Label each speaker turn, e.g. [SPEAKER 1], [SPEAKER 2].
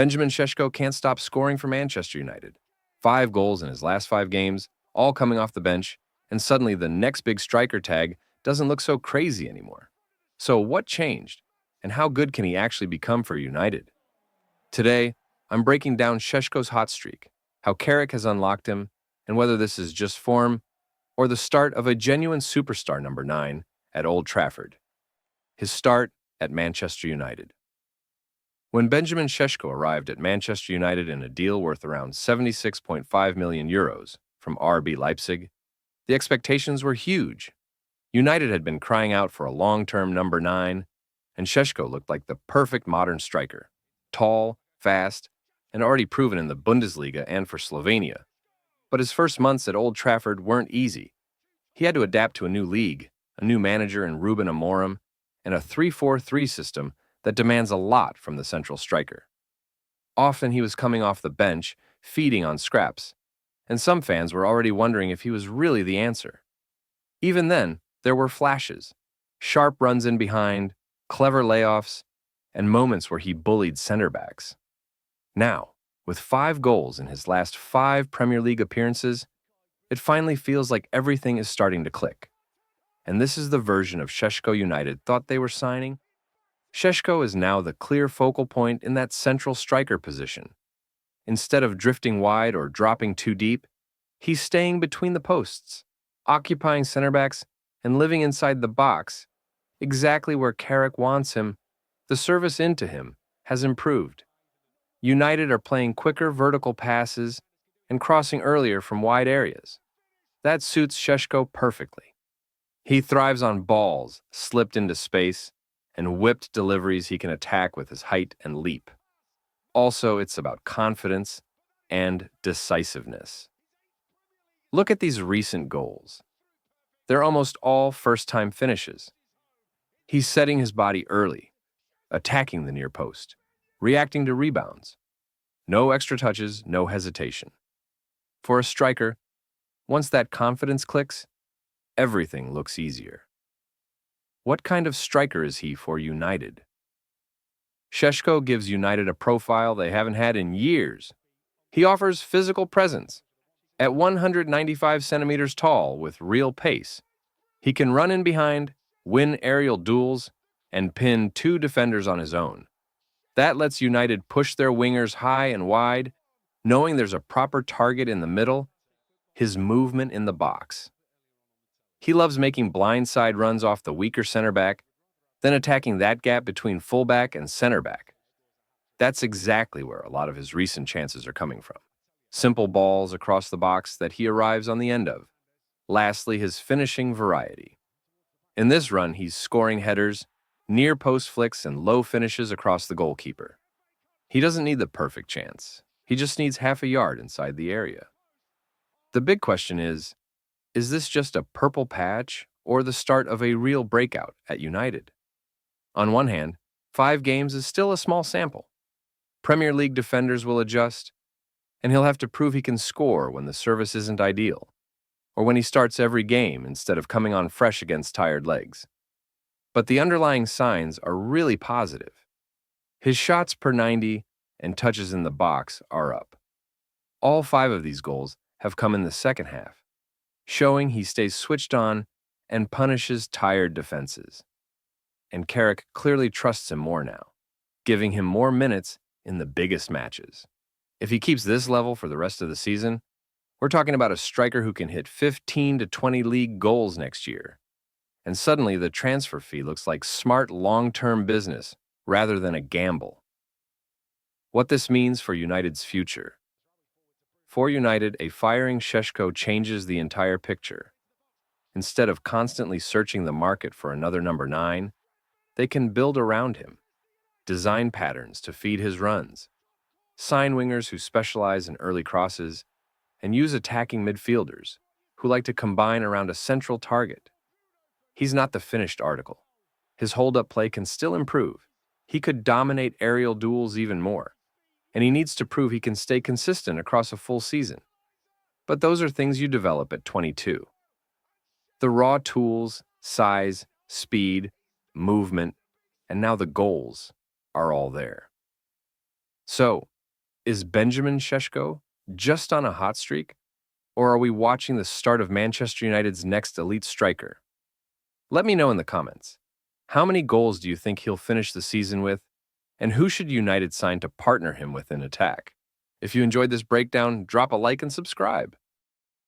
[SPEAKER 1] Benjamin Sesko can't stop scoring for Manchester United. 5 goals in his last 5 games, all coming off the bench, and suddenly the next big striker tag doesn't look so crazy anymore. So what changed, and how good can he actually become for United? Today, I'm breaking down Šeško's hot streak, how Carrick has unlocked him, and whether this is just form or the start of a genuine superstar number 9 at Old Trafford. His start at Manchester United. When Benjamin Sesko arrived at Manchester United in a deal worth around €76.5 million from RB Leipzig, the expectations were huge. United had been crying out for a long-term number 9, and Sesko looked like the perfect modern striker. Tall, fast, and already proven in the Bundesliga and for Slovenia. But his first months at Old Trafford weren't easy. He had to adapt to a new league, a new manager in Ruben Amorim, and a 3-4-3 system that demands a lot from the central striker. Often he was coming off the bench, feeding on scraps, and some fans were already wondering if he was really the answer. Even then, there were flashes, sharp runs in behind, clever layoffs, and moments where he bullied center-backs. Now, with 5 goals in his last 5 Premier League appearances, it finally feels like everything is starting to click. And this is the version of Sesko United thought they were signing. Sesko is now the clear focal point in that central striker position. Instead of drifting wide or dropping too deep, he's staying between the posts, occupying center backs and living inside the box, exactly where Carrick wants him. The service into him has improved. United are playing quicker vertical passes and crossing earlier from wide areas. That suits Sesko perfectly. He thrives on balls slipped into space and whipped deliveries he can attack with his height and leap. Also, it's about confidence and decisiveness. Look at these recent goals. They're almost all first-time finishes. He's setting his body early, attacking the near post, reacting to rebounds. No extra touches, no hesitation. For a striker, once that confidence clicks, everything looks easier. What kind of striker is he for United? Sesko gives United a profile they haven't had in years. He offers physical presence. At 195 centimeters tall with real pace, he can run in behind, win aerial duels, and pin 2 defenders on his own. That lets United push their wingers high and wide, knowing there's a proper target in the middle, his movement in the box. He loves making blindside runs off the weaker center back, then attacking that gap between fullback and center back. That's exactly where a lot of his recent chances are coming from. Simple balls across the box that he arrives on the end of. Lastly, his finishing variety. In this run, he's scoring headers, near post flicks, and low finishes across the goalkeeper. He doesn't need the perfect chance. He just needs half a yard inside the area. The big question is this just a purple patch or the start of a real breakout at United? On one hand, 5 games is still a small sample. Premier League defenders will adjust, and he'll have to prove he can score when the service isn't ideal, or when he starts every game instead of coming on fresh against tired legs. But the underlying signs are really positive. His shots per 90 and touches in the box are up. All 5 of these goals have come in the second half, showing he stays switched on and punishes tired defenses. And Carrick clearly trusts him more now, giving him more minutes in the biggest matches. If he keeps this level for the rest of the season, we're talking about a striker who can hit 15 to 20 league goals next year. And suddenly the transfer fee looks like smart long-term business rather than a gamble. What this means for United's future. For United, a firing Sesko changes the entire picture. Instead of constantly searching the market for another number 9, they can build around him, design patterns to feed his runs, sign wingers who specialize in early crosses, and use attacking midfielders who like to combine around a central target. He's not the finished article. His hold-up play can still improve. He could dominate aerial duels even more, and he needs to prove he can stay consistent across a full season. But those are things you develop at 22. The raw tools, size, speed, movement, and now the goals are all there. So, Is Benjamin Sesko just on a hot streak? Or are we watching the start of Manchester United's next elite striker? Let me know in the comments. How many goals do you think he'll finish the season with? And who should United sign to partner him with in attack? If you enjoyed this breakdown, drop a like and subscribe.